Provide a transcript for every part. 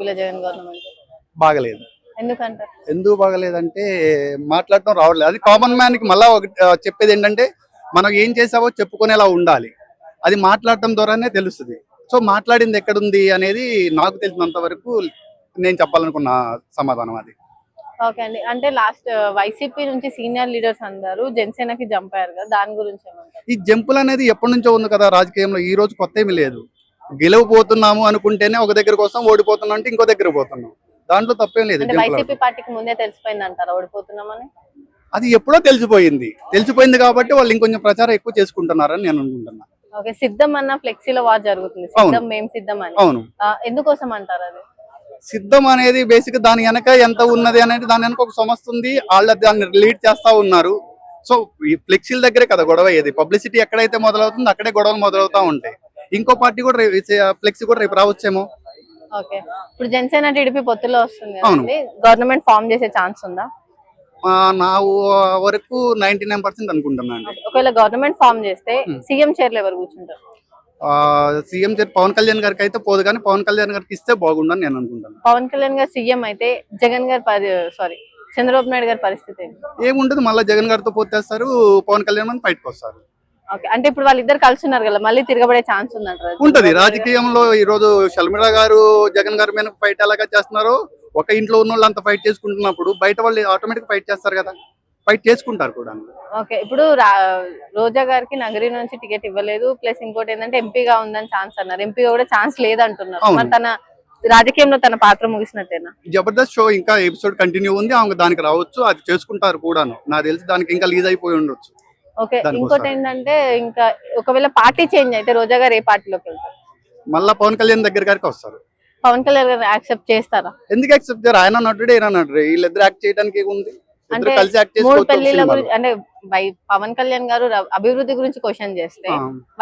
Jagan government బాగలేదు. ఎందుకంటారు? ఎందుకు బాగలేదంటే మాట్లాడటం రావట్లేదు. అది కామన్ మ్యాన్ కి మళ్ళా చెప్పేది ఏంటంటే మనం ఏం చేసావో చెప్పుకునేలా ఉండాలి. అది మాట్లాడటం ద్వారానే తెలుస్తుంది. సో మాట్లాడింది ఎక్కడుంది అనేది నాకు తెలిసినంత వరకు నేను చెప్పాలనుకున్న సమాధానం అది. ఓకే అండి. అంటే లాస్ట్ వైసీపీ నుంచి సీనియర్ లీడర్స్ అందరూ జనసేనకి జంప్ అయ్యారు కదా, దాని గురించి ఏమంటారు? ఈ జంపులు అనేది ఎప్పటి నుంచో ఉంది కదా రాజకీయంలో, ఈ రోజు కొత్త ఏమి లేదు. గెలవబోతున్నాము అనుకుంటేనే ఒక దగ్గర కోసం, ఓడిపోతున్నాం అంటే ఇంకో దగ్గర పోతున్నాం. దాంట్లో తప్పేం లేదు. అంటే వైసీపీ పార్టీకి ముందే తెలిసిపోయింది అంటారా ఓడిపోతున్నామని? అది ఎప్పుడో తెలిసిపోయింది కాబట్టి వాళ్ళు ఇంకొంచెం ప్రచారం ఎక్కువ చేసుకుంటున్నారని నేను అనుకుంటున్నా. ఓకే, సిద్ధం అన్న ఫ్లెక్సీలో వార్ జరుగుతుంది. సిద్ధం మేము సిద్ధం అని. అవును. ఎందుకోసం అంటారు అది? సిద్ధం అనేది బేసిక్ దాని వెనక ఎంత ఉన్నది అనేది దాని వెనక ఒక సంస్థ ఉంది, వాళ్ళు దాన్ని లీడ్ చేస్తా ఉన్నారు. సో ఈ ఫ్లెక్సీల దగ్గరే కదా గొడవ అయ్యేది. పబ్లిసిటీ ఎక్కడైతే మొదలవుతుందో అక్కడే గొడవలు మొదలవుతా ఉంటాయి. ఇంకో పార్టీ కూడా ఫ్లెక్సీ కూడా రేపు రావచ్చేమో. ఓకే, ఇప్పుడు జనసేన టీడీపీ పొత్తులో వస్తుంది కదండి, గవర్నమెంట్ ఫామ్ చేసే ఛాన్స్ ఉందా? నా వరకు 99% అనుకుంటున్నాను. ఒకవేళ గవర్నమెంట్ ఫామ్ చేస్తే సీఎం చైర్లు ఎవరు కూర్చుంటారు? సీఎం చైర్ పవన్ కళ్యాణ్ గారికి అయితే పోదు, కానీ పవన్ కళ్యాణ్ గారికి ఇస్తే బాగుండని నేను అనుకుంటాను. పవన్ కళ్యాణ్ గారు సీఎం అయితే జగన్ గారు చంద్రబాబు నాయుడు గారి పరిస్థితి ఏముంటది? మళ్ళీ జగన్ గారితో పోతేస్తారు, పవన్ కళ్యాణ్ మంది బయటకు వస్తారు. ఓకే, అంటే ఇప్పుడు వాళ్ళిద్దరు కలిసి ఉన్నారు కదా, మళ్ళీ తిరగబడే ఛాన్స్ ఉందంటారు? ఉంటది. రాజకీయంలో ఈ రోజు షర్మిల గారు జగన్ గారి మీద ఫైట్ ఎలాగా చేస్తున్నారో, ఒక ఇంట్లో ఉన్న వాళ్ళు అంత ఫైట్ చేసుకుంటున్నప్పుడు బయట వాళ్ళు ఆటోమేటిక్ ఫైట్ చేస్తారు కదా, ఫైట్ చేసుకుంటారు కూడా. ఓకే, ఇప్పుడు రోజా గారికి నగరి నుంచి టికెట్ ఇవ్వలేదు, ప్లస్ ఇంకోటి ఏంటంటే ఎంపీగా ఉందని ఛాన్స్ అన్నారు, ఎంపీగా కూడా ఛాన్స్ లేదంటున్నారు. మరి తన రాజకీయంలో తన పాత్ర ముగిసినట్టేనా? జబర్దస్త్ షో ఇంకా ఎపిసోడ్ కంటిన్యూ ఉంది, ఆమె దానికి రావచ్చు, అది చేసుకుంటారు కూడాను. నాకు తెలిసి దానికి ఇంకా లీజ్ అయిపోయి ఉండొచ్చు. ఓకే, ఇంకోటి ఏంటంటే ఇంకా ఒకవేళ పార్టీ చేంజ్ అయితే రోజా గారు ఏ పార్టీలోకి వెళ్తారు? మళ్ళా పవన్ కళ్యాణ్ దగ్గర గారికి వస్తారు. పవన్ కళ్యాణ్ గారు యాక్సెప్ట్ చేస్తారా? ఎందుకు యాక్సెప్ట్ చేయరు? ఆయన నటుడే, ఈయన నటుడే, వీళ్ళిద్దరు యాక్ట్ చేయడానికి ఉంది. అంటే మూడు పెళ్లిళ్ళ గురించి, అంటే పవన్ కళ్యాణ్ గారు అభివృద్ధి గురించి క్వశ్చన్ చేస్తే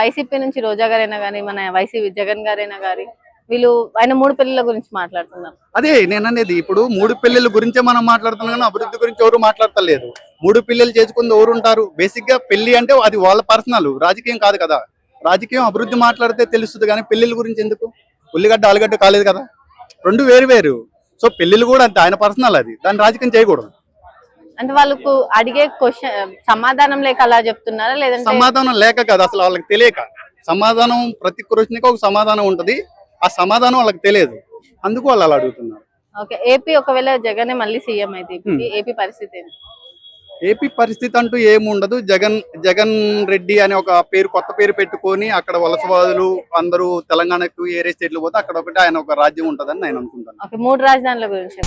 వైసీపీ నుంచి రోజా గారైనా గానీ, మన వైసీపీ జగన్ గారైనా గానీ, వీళ్ళు ఆయన మూడు పెళ్లిళ్ళ గురించి మాట్లాడుతున్నారు. అదే నేను అనేది, ఇప్పుడు మూడు పెళ్లిళ్ళ గురించే మనం మాట్లాడుతున్నాం కానీ అభివృద్ధి గురించి ఎవరు మాట్లాడతలేదు. మూడు పెళ్లిళ్ళు చేసుకుంది ఎవరు ఉంటారు? బేసిక్ గా పెళ్లి అంటే అది వాళ్ళ పర్సనల్, రాజకీయం కాదు కదా. రాజకీయం అభివృద్ధి మాట్లాడితే తెలుస్తుంది, కానీ పెళ్లిళ్ళ గురించి ఎందుకు? ఉల్లిగడ్డ ఆలుగడ్డ కాలేదు కదా, రెండు వేరు వేరు. సో పెళ్లిళ్ళు కూడా అంతే, ఆయన పర్సనల్, అది దాన్ని రాజకీయం చేయకూడదు. అంటే వాళ్ళకు అడిగే క్వశ్చన్ సమాధానం లేక అలా చెప్తున్నారా, లేదంటే సమాధానం లేక కాదు, అసలు వాళ్ళకి తెలియక. సమాధానం ప్రతి క్వశ్చన్కి ఒక సమాధానం ఉంటది, ఆ సమాధానం వాళ్ళకి తెలియదు, అందుకు వాళ్ళు అలా అడుగుతున్నారు. ఓకే, ఏపీ ఒకవేళ జగన్ మళ్ళీ సీఎం అయితే ఏపీ పరిస్థితి ఏంటి? ఏపీ పరిస్థితి అంటూ ఏముండదు. జగన్ రెడ్డి అనే ఒక పేరు, కొత్త పేరు పెట్టుకొని అక్కడ వలసవాదులు అందరూ తెలంగాణకు ఏరే స్టేట్లు పోతే అక్కడ ఒకటి ఆయన ఒక రాజ్యం ఉంటదని నేను అనుకుంటాను. మూడు రాజధానుల గురించి